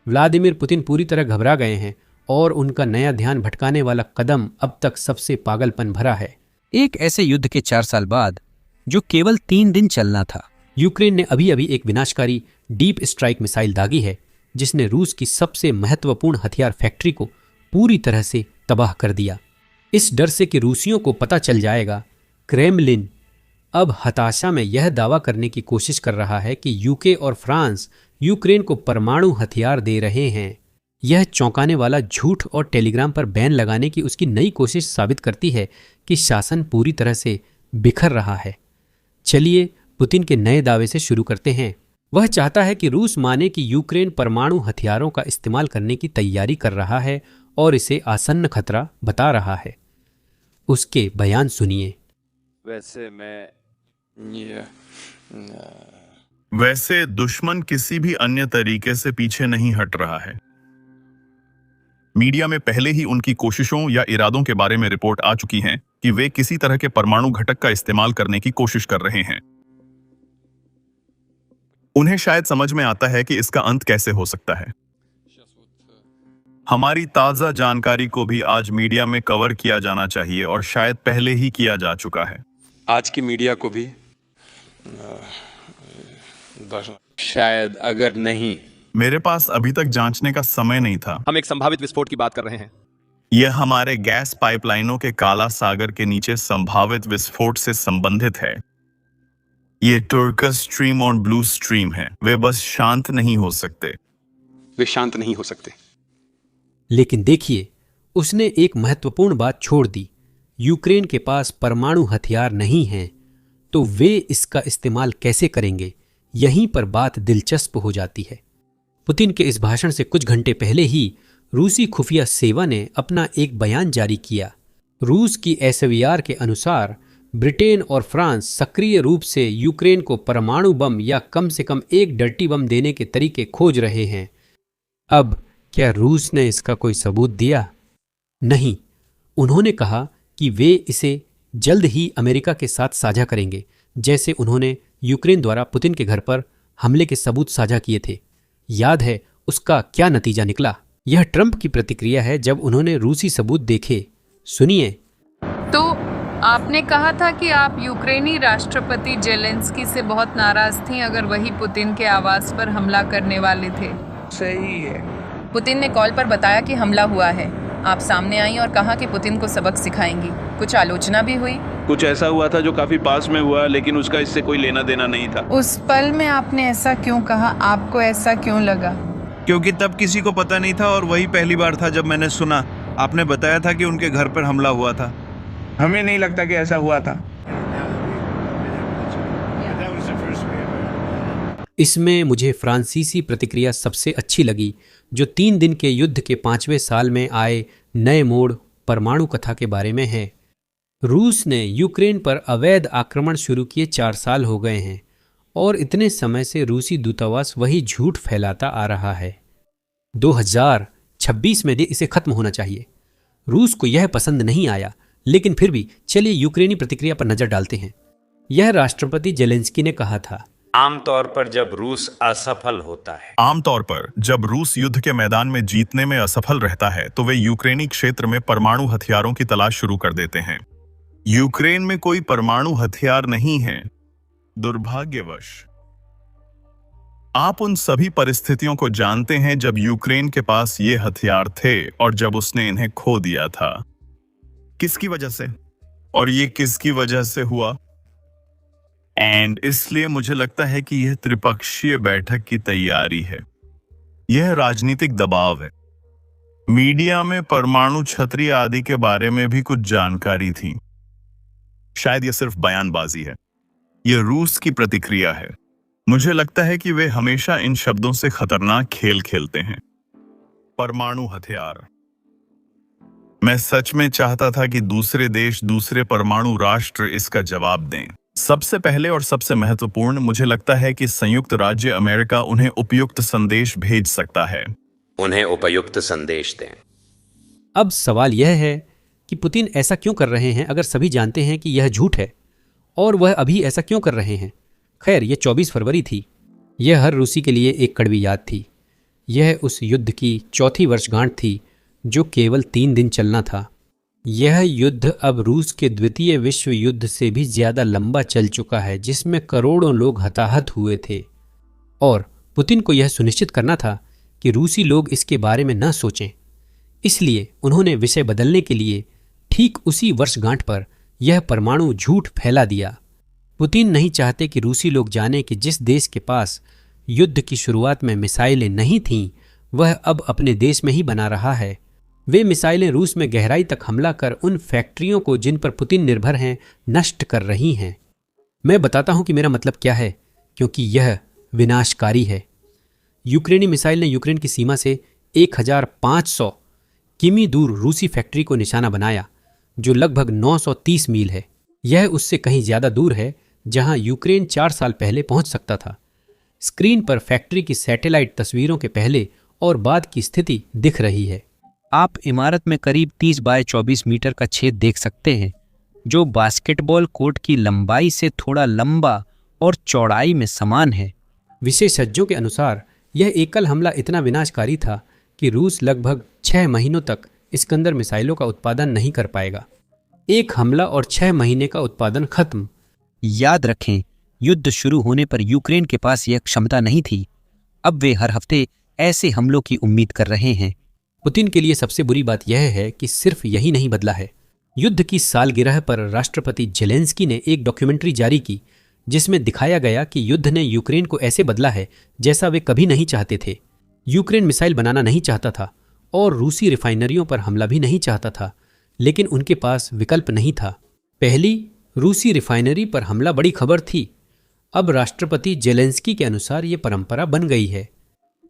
Vladimir Putin पूरी तरह घबरा गए हैं और उनका नया ध्यान भटकाने वाला कदम अब तक सबसे पागलपन भरा है। एक ऐसे युद्ध के 4 साल बाद जो केवल 3 दिन चलना था, यूक्रेन ने अभी अभी एक विनाशकारी डीप स्ट्राइक मिसाइल दागी है जिसने रूस की सबसे महत्वपूर्ण हथियार फैक्ट्री को पूरी तरह से तबाह कर दिया। इस डर से कि रूसियों को पता चल जाएगा, क्रेमलिन अब हताशा में यह दावा करने की कोशिश कर रहा है कि यूके और फ्रांस यूक्रेन को परमाणु हथियार दे रहे हैं। यह चौंकाने वाला झूठ और टेलीग्राम पर बैन लगाने की उसकी नई कोशिश साबित करती है कि शासन पूरी तरह से बिखर रहा है। चलिए पुतिन के नए दावे से शुरू करते हैं। वह चाहता है कि रूस माने कि यूक्रेन परमाणु हथियारों का इस्तेमाल करने की तैयारी कर रहा है और इसे आसन्न खतरा बता रहा है। उसके बयान सुनिए। वैसे दुश्मन किसी भी अन्य तरीके से पीछे नहीं हट रहा है। मीडिया में पहले ही उनकी कोशिशों या इरादों के बारे में रिपोर्ट आ चुकी हैं कि वे किसी तरह के परमाणु घटक का इस्तेमाल करने की कोशिश कर रहे हैं। उन्हें शायद समझ में आता है कि इसका अंत कैसे हो सकता है। हमारी ताजा जानकारी को भी आज मीडिया में कवर किया जाना चाहिए और शायद पहले ही किया जा चुका है। आज की मीडिया को भी शायद, अगर नहीं। मेरे पास अभी तक जांचने का समय नहीं था। हम एक संभावित विस्फोट की बात कर रहे हैं। यह हमारे गैस पाइपलाइनों के काला सागर के नीचे संभावित विस्फोट से संबंधित है। ये टर्कस स्ट्रीम और ब्लू स्ट्रीम है। वे बस शांत नहीं हो सकते। वे शांत नहीं हो सकते। लेकिन देखिए, उसने एक महत्वपूर्ण बात छोड़ दी। यूक्रेन के पास परमाणु हथियार नहीं हैं, तो वे इसका इस्तेमाल कैसे करेंगे? यहीं पर बात दिलचस्प हो जाती है। पुतिन के इस भाषण से कुछ घंटे पहले ही रूसी खुफिया सेवा ने अपना एक बयान जारी किया। रूस की एसवीआर के अनुसार ब्रिटेन और फ्रांस सक्रिय रूप से यूक्रेन को परमाणु बम या कम से कम एक डर्टी बम देने के तरीके खोज रहे हैं। अब क्या रूस ने इसका कोई सबूत दिया? नहीं। उन्होंने कहा कि वे इसे जल्द ही अमेरिका के साथ साझा करेंगे, जैसे उन्होंने यूक्रेन द्वारा पुतिन के घर पर हमले के सबूत साझा किए थे। याद है उसका क्या नतीजा निकला? यह ट्रंप की प्रतिक्रिया है जब उन्होंने रूसी सबूत देखे। सुनिए। तो आपने कहा था कि आप यूक्रेनी राष्ट्रपति जेलेंस्की से बहुत नाराज थीं अगर वही पुतिन के आवास पर हमला करने वाले थे। सही है। पुतिन ने कॉल पर बताया कि हमला हुआ है। आप सामने आई और कहा कि पुतिन को सबक सिखाएंगी। कुछ आलोचना भी हुई। कुछ ऐसा हुआ था जो काफी पास में हुआ, लेकिन उसका इससे कोई लेना देना नहीं था। उस पल में आपने ऐसा क्यों कहा? आपको ऐसा क्यों लगा? क्योंकि तब किसी को पता नहीं था और वही पहली बार था जब मैंने सुना। आपने बताया था कि उनके घर पर हमला हुआ था। हमें नहीं लगता कि ऐसा हुआ था। इसमें मुझे फ्रांसीसी प्रतिक्रिया सबसे अच्छी लगी, जो 3 दिन के युद्ध के 5वें साल में आए नए मोड़ परमाणु कथा के बारे में है। रूस ने यूक्रेन पर अवैध आक्रमण शुरू किए 4 साल हो गए हैं और इतने समय से रूसी दूतावास वही झूठ फैलाता आ रहा है। 2026 में इसे खत्म होना चाहिए। रूस को यह पसंद नहीं आया, लेकिन फिर भी चलिए यूक्रेनी प्रतिक्रिया पर नजर डालते हैं। यह राष्ट्रपति जेलेंस्की ने कहा था, आमतौर पर जब रूस असफल होता है, आमतौर पर जब रूस युद्ध के मैदान में जीतने में असफल रहता है, तो वे यूक्रेनी क्षेत्र में परमाणु हथियारों की तलाश शुरू कर देते हैं। यूक्रेन में कोई परमाणु हथियार नहीं है, दुर्भाग्यवश। आप उन सभी परिस्थितियों को जानते हैं जब यूक्रेन के पास ये हथियार थे और जब उसने इन्हें खो दिया था। किसकी वजह से? और ये किसकी वजह से हुआ? एंड इसलिए मुझे लगता है कि यह त्रिपक्षीय बैठक की तैयारी है। यह राजनीतिक दबाव है। मीडिया में परमाणु छतरी आदि के बारे में भी कुछ जानकारी थी। शायद यह सिर्फ बयानबाजी है। यह रूस की प्रतिक्रिया है। मुझे लगता है कि वे हमेशा इन शब्दों से खतरनाक खेल खेलते हैं। परमाणु हथियार। मैं सच में चाहता था कि दूसरे देश, दूसरे परमाणु राष्ट्र इसका जवाब दें। सबसे पहले और सबसे महत्वपूर्ण, मुझे लगता है कि संयुक्त राज्य अमेरिका उन्हें उपयुक्त संदेश भेज सकता है। उन्हें उपयुक्त संदेश दें। अब सवाल यह है कि पुतिन ऐसा क्यों कर रहे हैं अगर सभी जानते हैं कि यह झूठ है, और वह अभी ऐसा क्यों कर रहे हैं? खैर, यह 24 फरवरी थी। यह हर रूसी के लिए एक कड़वी याद थी। यह उस युद्ध की चौथी वर्षगांठ थी जो केवल 3 दिन चलना था। यह युद्ध अब रूस के द्वितीय विश्व युद्ध से भी ज्यादा लंबा चल चुका है, जिसमें करोड़ों लोग हताहत हुए थे, और पुतिन को यह सुनिश्चित करना था कि रूसी लोग इसके बारे में न सोचें। इसलिए उन्होंने विषय बदलने के लिए ठीक उसी वर्षगांठ पर यह परमाणु झूठ फैला दिया। पुतिन नहीं चाहते कि रूसी लोग जानें कि जिस देश के पास युद्ध की शुरुआत में मिसाइलें नहीं थीं, वह अब अपने देश में ही बना रहा है। वे मिसाइलें रूस में गहराई तक हमला कर उन फैक्ट्रियों को जिन पर पुतिन निर्भर हैं नष्ट कर रही हैं। मैं बताता हूं कि मेरा मतलब क्या है, क्योंकि यह विनाशकारी है। यूक्रेनी मिसाइल ने यूक्रेन की सीमा से 1500 किमी दूर रूसी फैक्ट्री को निशाना बनाया, जो लगभग 930 मील है। यह उससे कहीं ज्यादा दूर है जहां यूक्रेन 4 साल पहले पहुंच सकता था। स्क्रीन पर फैक्ट्री की सैटेलाइट तस्वीरों के पहले और बाद की स्थिति दिख रही है। आप इमारत में करीब 30 बाय 24 मीटर का छेद देख सकते हैं, जो बास्केटबॉल कोर्ट की लंबाई से थोड़ा लंबा और चौड़ाई में समान है। विशेषज्ञों के अनुसार यह एकल हमला इतना विनाशकारी था कि रूस लगभग 6 महीनों तक इस्कंदर मिसाइलों का उत्पादन नहीं कर पाएगा। एक हमला और 6 महीने का उत्पादन खत्म। याद रखें, युद्ध शुरू होने पर यूक्रेन के पास यह क्षमता नहीं थी। अब वे हर हफ्ते ऐसे हमलों की उम्मीद कर रहे हैं। पुतिन के लिए सबसे बुरी बात यह है कि सिर्फ यही नहीं बदला है। युद्ध की सालगिरह पर राष्ट्रपति जेलेंस्की ने एक डॉक्यूमेंट्री जारी की, जिसमें दिखाया गया कि युद्ध ने यूक्रेन को ऐसे बदला है जैसा वे कभी नहीं चाहते थे। यूक्रेन मिसाइल बनाना नहीं चाहता था और रूसी रिफाइनरियों पर हमला भी नहीं चाहता था, लेकिन उनके पास विकल्प नहीं था। पहली रूसी रिफाइनरी पर हमला बड़ी खबर थी। अब राष्ट्रपति जेलेंस्की के अनुसार ये परंपरा बन गई है।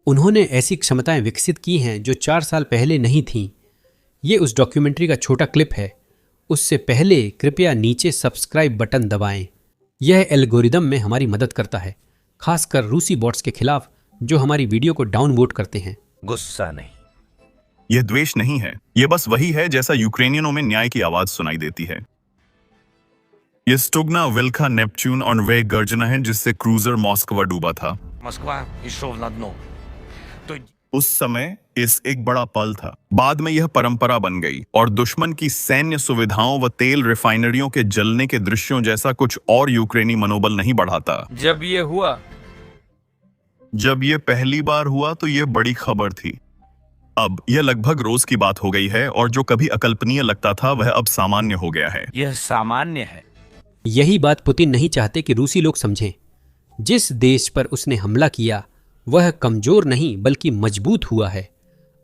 उन्होंने ऐसी क्षमताएं विकसित की हैं जो 4 साल पहले नहीं थीं। ये उस डॉक्यूमेंट्री का छोटा क्लिप है। उससे पहले कृपया नीचे सब्सक्राइब बटन दबाएं। यह एल्गोरिदम में हमारी मदद करता है, खासकर रूसी बॉट्स के खिलाफ जो हमारी वीडियो को डाउनवोट करते हैं। गुस्सा नहीं, यह द्वेष नहीं है, यह बस वही है जैसा यूक्रेनियनों में न्याय की आवाज सुनाई देती है। यह स्टुगना विल्का नेपच्यून और वे गर्जना है जिससे क्रूजर मॉस्कवा डूबा था। उस समय इस एक बड़ा पल था। बाद में यह परंपरा बन गई और दुश्मन की सैन्य सुविधाओं व तेल रिफाइनरियों के जलने के दृश्यों जैसा कुछ और यूक्रेनी मनोबल नहीं बढ़ाता। जब यह पहली बार हुआ तो यह बड़ी खबर थी। अब यह लगभग रोज की बात हो गई है और जो कभी अकल्पनीय लगता था वह अब सामान्य हो गया है। यह सामान्य है। यही बात पुतिन नहीं चाहते कि रूसी लोग समझें। जिस देश पर उसने हमला किया वह कमजोर नहीं बल्कि मजबूत हुआ है।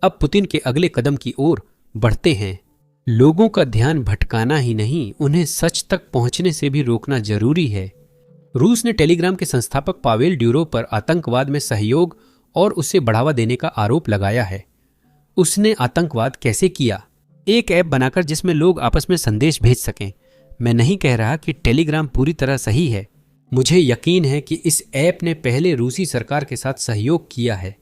अब पुतिन के अगले कदम की ओर बढ़ते हैं। लोगों का ध्यान भटकाना ही नहीं, उन्हें सच तक पहुंचने से भी रोकना जरूरी है। रूस ने टेलीग्राम के संस्थापक पावेल ड्यूरोव पर आतंकवाद में सहयोग और उसे बढ़ावा देने का आरोप लगाया है। उसने आतंकवाद कैसे किया? एक ऐप बनाकर जिसमें लोग आपस में संदेश भेज सकें। मैं नहीं कह रहा कि टेलीग्राम पूरी तरह सही है। मुझे यकीन है कि इस ऐप ने पहले रूसी सरकार के साथ सहयोग किया है।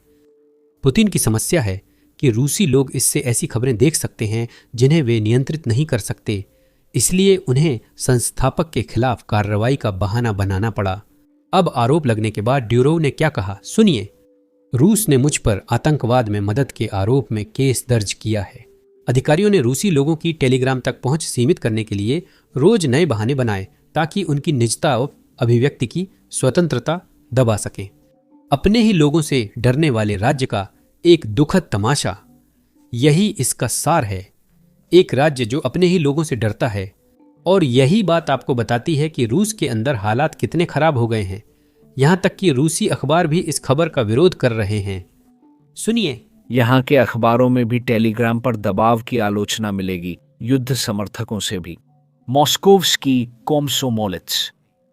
पुतिन की समस्या है कि रूसी लोग इससे ऐसी खबरें देख सकते हैं जिन्हें वे नियंत्रित नहीं कर सकते, इसलिए उन्हें संस्थापक के खिलाफ कार्रवाई का बहाना बनाना पड़ा। अब आरोप लगने के बाद ड्यूरोव ने क्या कहा, सुनिए। रूस ने मुझ पर आतंकवाद में मदद के आरोप में केस दर्ज किया है। अधिकारियों ने रूसी लोगों की टेलीग्राम तक पहुंच सीमित करने के लिए रोज नए बहाने बनाए ताकि उनकी निजता और अभिव्यक्ति की स्वतंत्रता दबा सकें। अपने ही लोगों से डरने वाले राज्य का एक दुखद तमाशा, यही इसका सार है। एक राज्य जो अपने ही लोगों से डरता है, और यही बात आपको बताती है कि रूस के अंदर हालात कितने खराब हो गए हैं। यहां तक कि रूसी अखबार भी इस खबर का विरोध कर रहे हैं। सुनिए। यहाँ के अखबारों में भी टेलीग्राम पर दबाव की आलोचना मिलेगी, युद्ध समर्थकों से भी। मॉस्कोव्स्की कोमसोमोलित्स,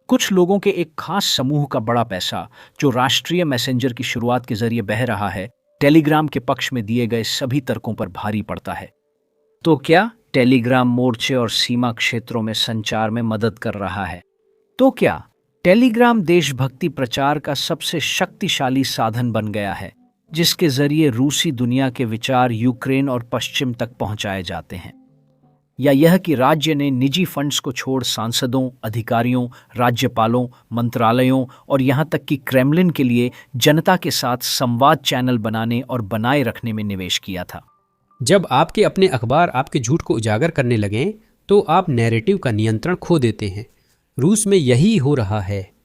कुछ लोगों के एक खास समूह का बड़ा पैसा जो राष्ट्रीय मैसेंजर की शुरुआत के जरिए बह रहा है, टेलीग्राम के पक्ष में दिए गए सभी तर्कों पर भारी पड़ता है। तो क्या टेलीग्राम मोर्चे और सीमा क्षेत्रों में संचार में मदद कर रहा है? तो क्या टेलीग्राम देशभक्ति प्रचार का सबसे शक्तिशाली साधन बन गया है, जिसके जरिए रूसी दुनिया के विचार यूक्रेन और पश्चिम तक पहुंचाए जाते हैं? या यह कि राज्य ने निजी फंड्स को छोड़ सांसदों, अधिकारियों, राज्यपालों, मंत्रालयों और यहाँ तक कि क्रेमलिन के लिए जनता के साथ संवाद चैनल बनाने और बनाए रखने में निवेश किया था। जब आपके अपने अखबार आपके झूठ को उजागर करने लगें तो आप नैरेटिव का नियंत्रण खो देते हैं। रूस में यही हो रहा है।